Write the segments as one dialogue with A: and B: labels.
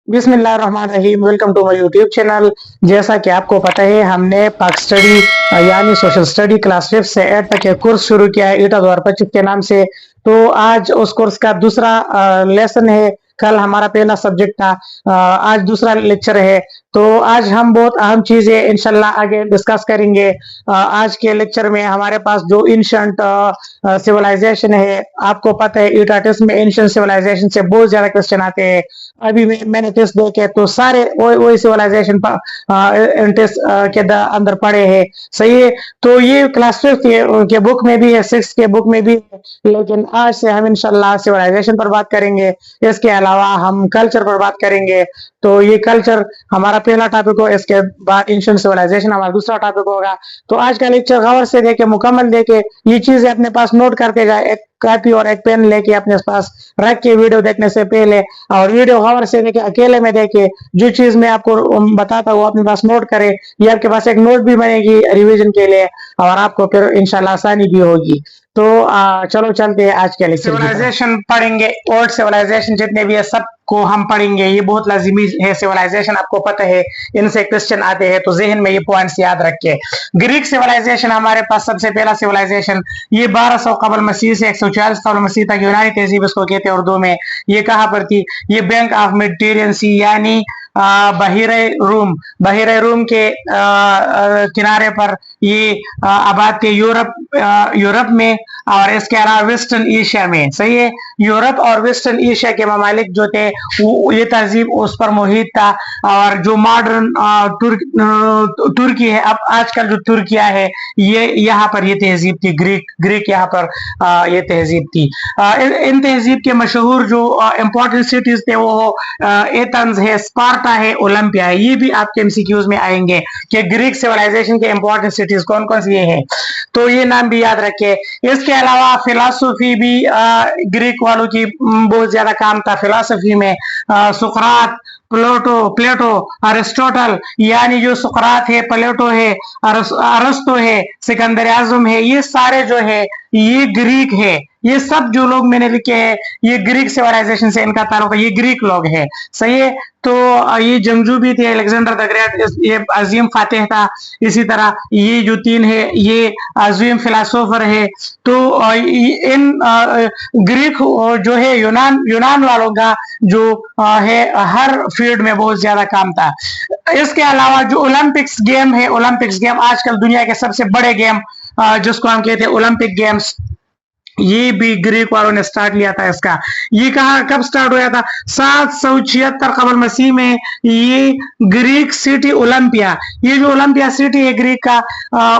A: बिस्मिल्लाहिर्रहमानिर्रहीम। Welcome to my YouTube channel. जैसा कि आपको पता है, हमने पाक स्टडी यानी सोशल स्टडी क्लास 5 से 8 तक एक कोर्स शुरू किया है ईटा 2025 के नाम से। तो आज उस कोर्स का दूसरा लेसन है। कल हमारा पहला सब्जेक्ट था, आज दूसरा लेक्चर है। तो आज हम बहुत अहम चीजें इंशाल्लाह आगे डिस्कस करेंगे। आज के लेक्चर में हमारे पास जो एंशिएंट सिविलाइजेशन है, आपको पता है ईटा टेस्ट में एंशिएंट सिविलाइजेशन से बहुत ज्यादा क्वेश्चन आते हैं। अभी मैंने टेस्ट देखे तो सारे वही सिविलाइजेशन टेस्ट के अंदर पड़े हैं। सही है। तो ये क्लास 5 के बुक में भी है, 6 के बुक में भी है, लेकिन आज से हम इंशाल्लाह सिविलाइजेशन पर बात करेंगे। इसके अलावा हम कल्चर पर बात करेंगे। तो ये कल्चर हमारा पहला टॉपिक हो, इसके बाद एंशिएंट सिविलाइजेशन हमारा दूसरा टॉपिक होगा। तो आज का लेक्चर गौर से देखे, मुकम्मल देखे, ये चीजें अपने पास नोट करके जाए, एक कॉपी और एक पेन लेके अपने पास रख के वीडियो देखने से पहले, और वीडियो गौर से देखे, अकेले में देखे, जो चीज मैं आपको बताता हूँ अपने पास नोट करे। ये आपके पास एक नोट भी बनेगी रिवीजन के लिए, और आपको फिर इंशाल्लाह आसानी भी होगी। तो चलो चलते हैं आज के लिए। सिविलाइजेशन पढ़ेंगे, ओल्ड सिविलाइजेशन जितने भी है सबको हम पढ़ेंगे। ये बहुत लाजिमी है, सिविलाइजेशन आपको पता है, इनसे क्वेश्चन आते हैं, तो जहन में ये पॉइंट्स याद रखे। ग्रीक सिविलाइजेशन हमारे पास सबसे पहला सिविलाइजेशन, ये 1200 कबल मसीह से 140 कबल मसीह तक यूनानी तहजीब इसको कहते हैं उर्दू में। ये कहाँ पर थी? ये बैंक ऑफ मेडिटेरियन सी यानी बहिरे रूम के किनारे पर ये आबाद थे, यूरोप में, और इसके अलावा वेस्टर्न एशिया में। सही है। यूरोप और वेस्टर्न एशिया के ममालिक जो थे, ये तहजीब उस पर मुहित था। और जो मॉडर्न तुर्की है, अब आजकल जो तुर्किया है, ये यहाँ पर ये तहजीब थी, ग्रीक यहाँ पर ये तहजीब थी। इन तहजीब के मशहूर जो इम्पोर्टेंट सिटीज थे वो एथेंस है, स्पार्टा है, ओलंपिया है। ये भी आपके एमसीक्यूज में आएंगे कि ग्रीक सिविलाइजेशन के इंपॉर्टेंट सिटीज कौन कौन सी है। तो ये नाम भी याद रखे। इसके अलावा फिलॉसफी भी ग्रीक वालों की बहुत ज्यादा काम था। फिलॉसफी में सुकरात, प्लेटो, अरिस्टोटल, यानी जो सुकरात है, प्लेटो है, अरस्तु है, सिकंदर आजम है, ये सारे जो है ये ग्रीक है। ये सब जो लोग मैंने लिखे हैं ये ग्रीक सिविलाइजेशन से इनका ताल्लुक है, ये ग्रीक लोग हैं। सही है। तो ये जंगजू भी थे, अलेक्जेंडर द ग्रेट, ये अजीम फातेह था। इसी तरह ये जो तीन है ये अजीम फिलोसोफर है। तो इन ग्रीक जो है यूनान वालों का जो है हर फील्ड में बहुत ज्यादा काम था। इसके अलावा जो ओलंपिक्स गेम है, ओलंपिक्स गेम आजकल दुनिया के सबसे बड़े गेम जिसको हम कहते हैं ओलंपिक गेम्स, ये भी ग्रीक वालों ने स्टार्ट लिया था। इसका ये कहा कब स्टार्ट हुआ था? 776 कबल मसीह में ये ग्रीक सिटी ओलंपिया, ये जो ओलंपिया सिटी है ग्रीक का,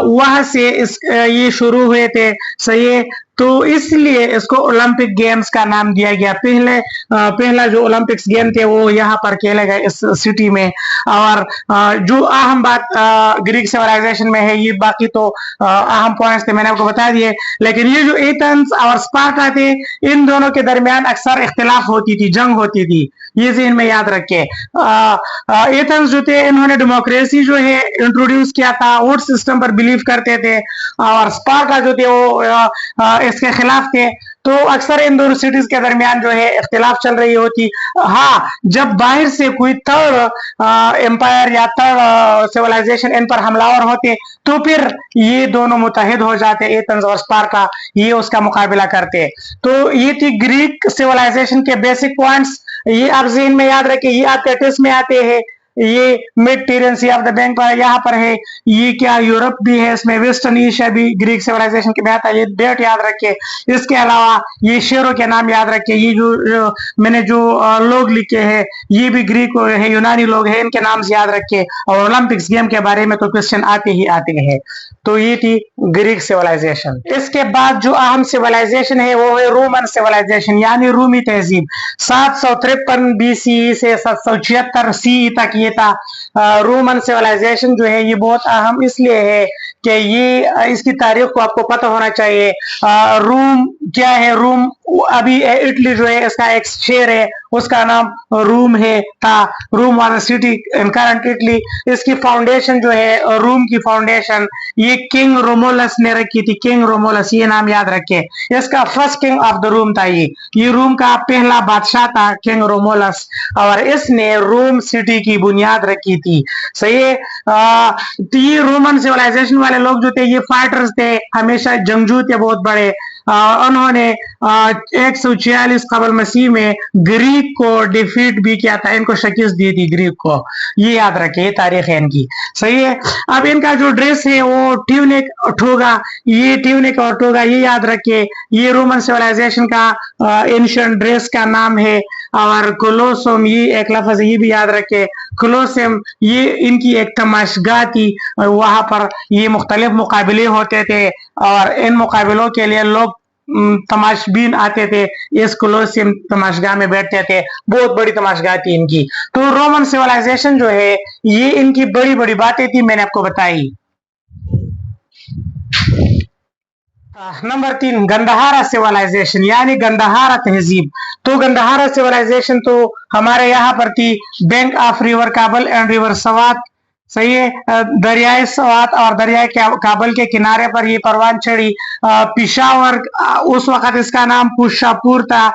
A: वहां से ये शुरू हुए थे। सही है। तो इसलिए इसको ओलंपिक गेम्स का नाम दिया गया। पहला जो ओलंपिक्स गेम थे वो यहाँ पर खेले गए इस सिटी में। और जो अहम बात ग्रीक सिविलाइजेशन में है, ये बाकी तो अहम पॉइंट्स थे मैंने आपको बता दिए, लेकिन ये जो एथेंस और स्पार्टा थे, इन दोनों के दरमियान अक्सर इख्तिलाफ होती थी, जंग होती थी। ये ज़हन में याद रखे। एथेंस जो थे इन्होंने डेमोक्रेसी जो है इंट्रोड्यूस किया था, वोट सिस्टम पर बिलीव करते थे, और स्पार्टा जो थे वो इसके खिलाफ थे। तो अक्सर इन दोनों सिटीज के दरमियान जो है इख्तिलाफ चल रही होती। हाँ, जब बाहर से कोई थर्ड एम्पायर या थर्ड सिविलाइजेशन इन पर हमलावर होते तो फिर ये दोनों मुत्तहिद हो जाते, एथेंस और स्पार्टा, ये उसका मुकाबला करते। तो ये थी ग्रीक सिविलाइजेशन के बेसिक पॉइंट्स। ये आप ज़हन में याद रखिए, ये आपके टेस्ट में आते हैं। ये Mediterranean sea of the bank पर यहाँ पर है। ये क्या यूरोप भी है, इसमें वेस्टर्न एशिया भी ग्रीक सिविलाइजेशन के में आता है। ये डेट याद रखिए। इसके अलावा ये शेरों के नाम याद रखिए। ये जो मैंने जो लोग लिखे हैं ये भी ग्रीक है, यूनानी लोग हैं, इनके नाम से याद रखिए। और ओलंपिक्स गेम के बारे में तो क्वेश्चन आते ही आते हैं। तो ये थी ग्रीक सिविलाइजेशन। इसके बाद जो अहम सिविलाइजेशन है वो है रोमन सिविलाइजेशन यानी रूमी तहजीब। 753 बीसी से 776 सी तक ये था। रोमन सिविलाइजेशन जो है ये बहुत अहम इसलिए है कि ये इसकी तारीख को आपको पता होना चाहिए। रोम क्या है रूम, अभी इटली जो है इसका एक शहर है उसका नाम रूम है था, रूम वाला सिटी इन करंट इटली। इसकी फाउंडेशन जो है रूम की फाउंडेशन ये किंग रोमोलस ने रखी थी, किंग रोमोलस, ये नाम याद रखे। इसका first king of the room था, ये रूम का पहला बादशाह था किंग रोमोलस, और इसने रोम सिटी की बुनियाद रखी थी। सही है। तो ये रोमन सिविलाइजेशन वाले लोग जो थे ये फाइटर्स थे, हमेशा जंगजू थे बहुत बड़े। उन्होंने 146 कबल मसीह में ग्रीक को डिफीट भी किया था, इनको शिकस्त दी थी ग्रीक को, ये याद रखे, ये तारीख है इनकी। सही है। अब इनका जो ड्रेस है वो ट्यूनिक टोगा, ये ट्यूनिक और टोगा ये याद रखे, ये रोमन सिविलाइजेशन का एंशिएंट ड्रेस का नाम है। और कोलोसम ये एक लफ्ज ये भी याद रखे, कोलोसम ये इनकी एक तमाशगाह थी, वहां पर ये मुख्तलिफ मुकाबले होते थे और इन मुकाबलों के लिए लोग तमाशबीन आते थे, इस कोलोसियम तमाशगाह में बैठते थे, बहुत बड़ी तमाशगाह थी इनकी। तो रोमन सिविलाइजेशन जो है ये इनकी बड़ी बड़ी बातें थी, मैंने आपको बताई। नंबर 3 गंधहारा सिविलाइजेशन यानी गंधहारा तहजीब। तो गंधहारा सिविलाइजेशन तो हमारे यहाँ पर थी बैंक ऑफ रिवर काबल एंड रिवर सवात। सही है। दरियाए सवात और दरियाए काबल के किनारे पर ये परवान चढ़ी। पिशावर उस वक्त इसका नाम पुशापुर था।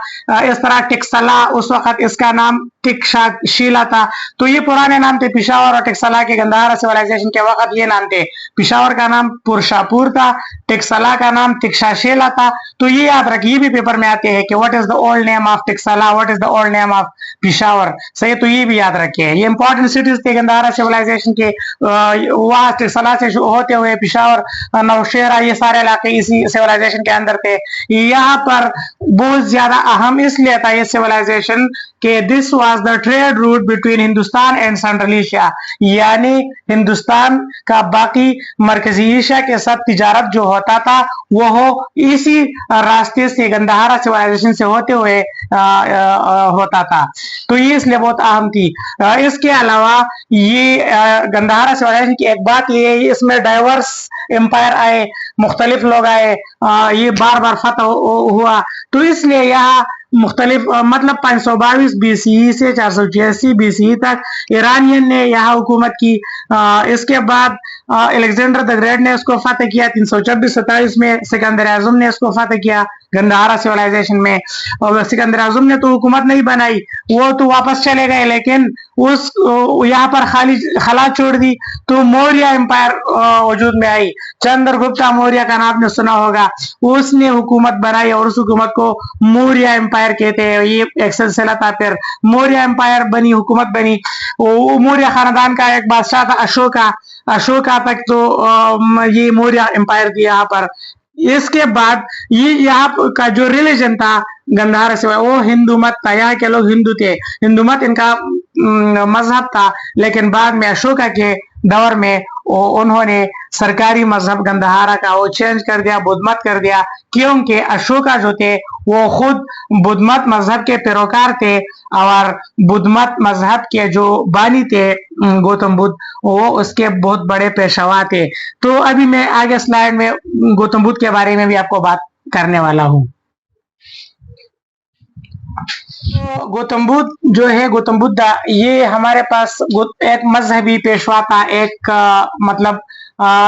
A: इस तरह टिक्सला उस वक्त इसका नाम टिक्शाशीला था। तो ये पुराने नाम थे पिशावर और टिक्सला के। गंधहारा सिविलाइजेशन के वक्त ये नाम थे, पिशावर का नाम पुरशापुर था, टिक्सला का नाम टिक्शाशीला था। तो ये याद रखिए, ये भी पेपर में आते हैं कि what is the old name of Taxila, what is the old name of Peshawar. सही, तो ये भी याद रखिए, ये इंपॉर्टेंट सिटीज थे गंधहारा सिविलाइजेशन के। वहां टिक्सला से होते हुए पिशावर, नौशेरा, ये सारे इलाके इसी सिविलाइजेशन के अंदर थे। यहाँ पर बहुत ज्यादा अहम इसलिए था ये सिविलाइजेशन कि this was the trade route between Hindustan and central Asia, यानी हिंदुस्तान का बाकी मरकजी एशिया के साथ तिजारत जो होता था वो इसी रास्ते से गंधहारा सिविलाइजेशन से होते हुए होता था। तो ये इसलिए बहुत अहम थी। इसके अलावा ये गंधहारा सिविलाइजेशन की एक बात ये है, इसमें डाइवर्स एम्पायर आए, मुख्तलिफ लोग आए, ये बार बार फतह हुआ। तो इसलिए यहाँ मुख्तलिफ मतलब 522 BCE से 486 BCE तक ईरानियन ने यहाँ हुकूमत की। इसके बाद अलेक्जेंडर द ग्रेट ने इसको फतह किया 326-27 में। सिकंदर आजम ने इसको फतह किया गंधहारा सिविलाइजेशन में। और सिकंदर आजम ने तो हुकूमत नहीं बनाई, वो तो वापस चले गए, लेकिन उस यहाँ पर खाली खला छोड़ दी। तो मौर्य एम्पायर वजूद में आई। चंद्रगुप्ता मौर्य का नाम आपने सुना होगा, उसने हुकूमत बनाई और उस हुकूमत को मौर्य एम्पायर कहते हैं। ये एक सिलसिला था, फिर मौर्य एम्पायर बनी, हुकूमत बनी। मौर्य खानदान का एक बादशाह था अशोका तक, तो ये मौर्य एम्पायर थी यहाँ पर। इसके बाद ये यहाँ का जो रिलीजन था गंधहारा से वो हिंदू मत था, यहाँ के लोग हिंदू थे, हिंदू मत इनका मजहब था। लेकिन बाद में अशोका के दौर में उन्होंने सरकारी मजहब गंधहारा का वो चेंज कर दिया, बुद्ध मत कर दिया, क्योंकि अशोका जो थे वो खुद बुद्ध मत मजहब के पैरोकार थे और बुद्ध मत मजहब के जो बानी थे गौतम बुद्ध, वो उसके बहुत बड़े पेशवा थे। तो अभी मैं आगे स्लाइड में गौतम बुद्ध के बारे में भी आपको बात करने वाला हूँ। तो गौतम बुद्ध जो है, गौतम बुद्ध ये हमारे पास एक मजहबी पेशवा था, एक मतलब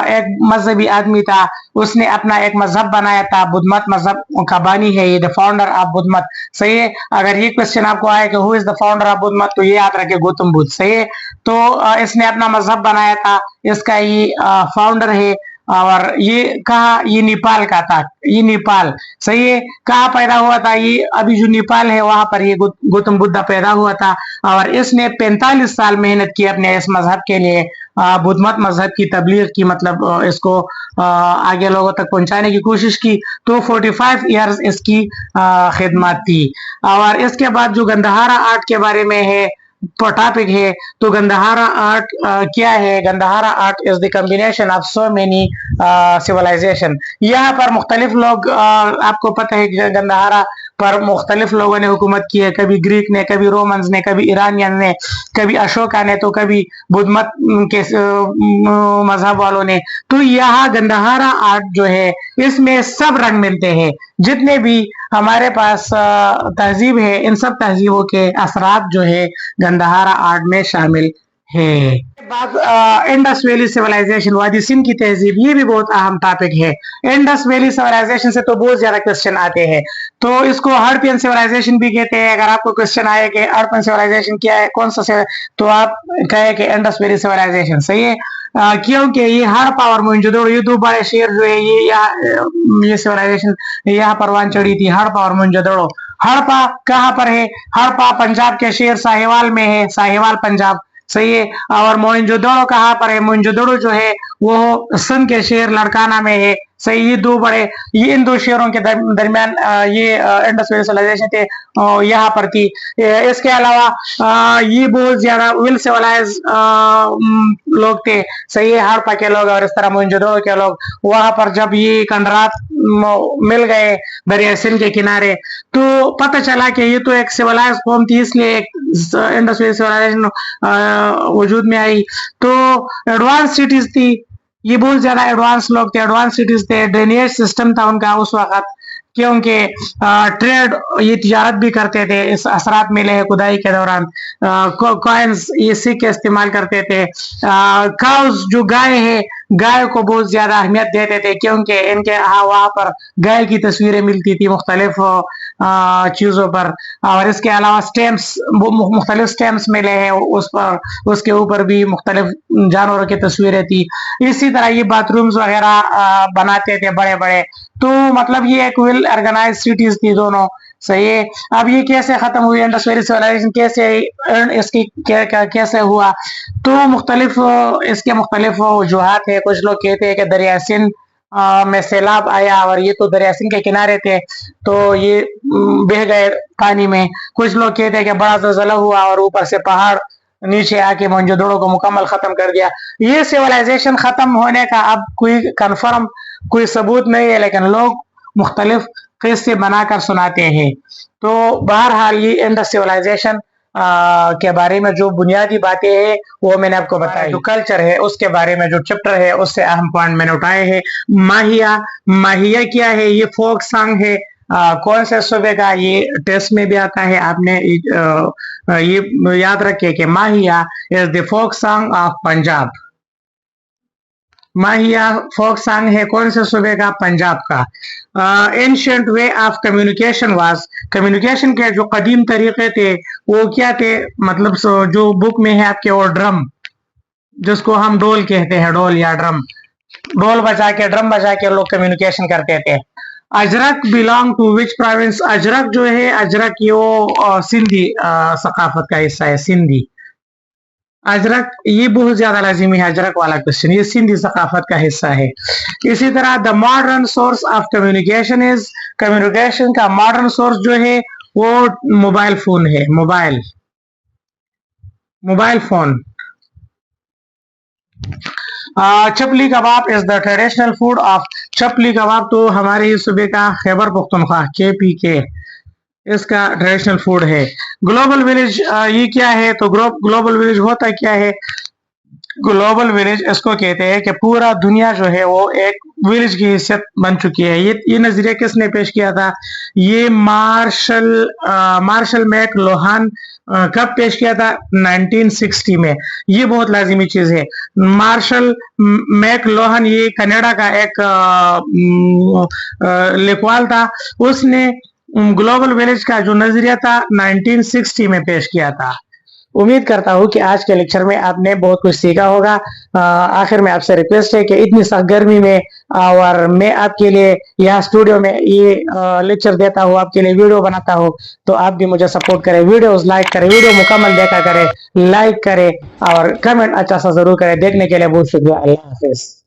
A: एक मजहबी आदमी था। उसने अपना एक मजहब बनाया था, बुद्ध मत मजहब का बानी है ये, द फाउंडर ऑफ बुद्ध मत। सही है। अगर ये क्वेश्चन आपको आए कि who is the founder of Buddha मत, तो ये याद रखे गौतम बुद्ध। सही है। तो इसने अपना मजहब बनाया था, इसका ये फाउंडर है। और ये कहा, ये नेपाल का था, ये नेपाल। सही है। कहाँ पैदा हुआ था ये, अभी जो नेपाल है वहां पर ये गौतम बुद्ध पैदा हुआ था। और इसने 45 साल मेहनत की अपने इस मजहब के लिए, बुद्ध मत मजहब की तबलीग की, मतलब इसको आगे लोगों तक पहुंचाने की कोशिश की। तो 45 इयर्स इसकी खिदमत थी। और इसके बाद जो गंधहारा आर्ट के बारे में है टॉपिक है, तो गंधहारा आर्ट क्या है? Gandhara art is the combination of so many civilization. यहाँ पर मुख्तलिफ लोग, आपको पता है कि गंधहारा पर मुख्तलिफ लोगों ने हुकूमत की है, कभी ग्रीक ने, कभी रोमन्स ने, कभी ईरानियन ने, कभी अशोका ने, तो कभी बुद्ध मत के मजहब वालों ने। तो यहाँ गंधहारा आर्ट जो है इसमें सब रंग मिलते हैं, जितने भी हमारे पास तहजीब है इन सब तहजीबों के असरात जो है गंधहारा आर्ट में शामिल है। बात इंडस वैली सिविलाइजेशन, वादी सिंध की तहजीब, ये भी बहुत अहम टॉपिक है। इंडस वैली सिविलाइजेशन से तो बहुत ज्यादा क्वेश्चन आते हैं, तो इसको हड़प्पन सिविलाइजेशन भी कहते हैं। अगर आपको क्वेश्चन आए कि हड़प्पन सिविलाइजेशन क्या है, कौन सा तो आप कहे कि इंडस वैली सिविलाइजेशन सही है, क्योंकि ये हड़प्पा और मोहनजोदड़ो ये दो बड़े शहर जो है ये सिविलाइजेशन यहाँ परवान चढ़ी थी, हड़प्पा और मोहनजोदड़ो। हड़प्पा कहाँ पर है? हड़प्पा पंजाब के शहर साहिवाल में है, साहिवाल पंजाब सही है। और मोहनजोदड़ो कहाँ पर है? मोहनजोदड़ो जो है वो सिंध के शहर लड़काना में है सही। ये दो बड़े, ये इन दो शहरों के दरमियान ये इंडस वैली सिविलाइजेशन थे, यहाँ पर थी। इसके अलावा ये बहुत ज्यादा वेल सिविलाइज लोग थे सही है, हड़प्पा के लोग और इस तरह मोहनजोदड़ो के लोग। वहां पर जब ये खंडरात मिल गए दरिया सिंध के किनारे, तो पता चला कि ये तो एक सिविलाइज कौम थी, इसलिए एक इंडस वैली सिविलाइजेशन वजूद में आई। तो एडवांस सिटीज थी, ये बहुत ज्यादा एडवांस लोग थे, एडवांस सिटीज थे। ड्रेनेज सिस्टम था उनका उस वक्त, क्योंकि ट्रेड, ये तिजारत भी करते थे। इस असरात मिले हैं खुदाई के दौरान। कॉइन्स ये सिक्के इस्तेमाल करते थे। काउस जो गाय है, गाय को बहुत ज्यादा अहमियत देते थे, क्योंकि इनके वहां पर गाय की तस्वीरें मिलती थी मुख्तलिफ चीजों पर। और इसके अलावा स्टैम्प्स, मुख्तलिफ स्टैम्प्स मिले हैं उस पर, उसके ऊपर भी मुख्तलिफ जानवरों की तस्वीरें थी। इसी तरह ये बाथरूम्स वगैरह बनाते थे बड़े बड़े। तो मतलब ये एक वेल ऑर्गेनाइज सिटीज थी दोनों सही है। अब ये कैसे खत्म हुई इंडस वैली सिविलाइजेशन, कैसे इसकी कैसे हुआ? तो मुख्तलिफ इसके मुख्तलिफ वजूहात है। कुछ लोग कहते हैं कि दरिया सिंध में सैलाब आया और ये तो दरिया सिंध के किनारे थे तो ये बह गए पानी में। कुछ लोग कहते हैं कि बड़ा ज़लज़ला हुआ और ऊपर से पहाड़ नीचे आके मोहनजोदड़ो को मुकम्मल खत्म कर दिया। ये सिविलाइजेशन खत्म होने का अब कोई कंफर्म कोई सबूत नहीं है, लेकिन लोग मुख्तलिफ किस्से बनाकर सुनाते हैं। तो बहरहाल ये इंडस सिविलाइजेशन के बारे में जो बुनियादी बातें हैं वो मैंने आपको बताया। जो कल्चर है उसके बारे में जो चैप्टर है उससे अहम पॉइंट मैंने उठाए हैं। माहिया, माहिया क्या है? ये फोक सॉन्ग है। कौन से सूबे का? ये टेस्ट में भी आता है, आपने ये याद रखिए कि Mahiya is the folk song of Punjab. Mahiya folk song है कौन से सूबे का? पंजाब का। Ancient way of communication was, communication के जो कदीम तरीके थे वो क्या थे? मतलब जो बुक में है आपके वो ड्रम, जिसको हम डोल कहते हैं, डोल या ड्रम, डोल बजा के ड्रम बजा के लोग कम्युनिकेशन करते थे। Ajrak belong to which province? Ajrak जो है, अजरक ये वो सिंधी सकाफत का हिस्सा है, सिंधी। अजरक ये बहुत ज्यादा लाजिमी है, अजरक वाला क्वेश्चन, ये सिंधी सकाफत का हिस्सा है। इसी तरह the modern source of communication is, communication का मॉडर्न सोर्स जो है वो मोबाइल फोन है, mobile phone. Chapli kebab is the traditional food of, chapli kebab तो हमारे ही सूबे का खैबर पख्तूनख्वा KPK, इसका ट्रेडिशनल फूड है। ग्लोबल विलेज ये क्या है? तो ग्लोबल विलेज होता क्या है? ग्लोबल विलेज इसको कहते हैं कि पूरा दुनिया जो है वो एक विलेज की हैसियत बन चुकी है। ये नजरिया किसने पेश किया था? ये मार्शल मैक लोहान कब पेश किया था? 1960 में। ये बहुत लाजिमी चीज है। मार्शल मैक लोहान ये कनाडा का एक लिखवाल था, उसने ग्लोबल विलेज का जो नजरिया था 1960 में पेश किया था। उम्मीद करता हूँ कि आज के लेक्चर में आपने बहुत कुछ सीखा होगा। आखिर में आपसे रिक्वेस्ट है कि इतनी सख्त गर्मी में और मैं आपके लिए यहाँ स्टूडियो में ये लेक्चर देता हूँ, आपके लिए वीडियो बनाता हूँ, तो आप भी मुझे सपोर्ट करें, वीडियोस लाइक करें, वीडियो मुकम्मल देखा करें, लाइक करें और कमेंट अच्छा सा जरूर करें। देखने के लिए बहुत शुक्रिया। अल्लाह हाफिज।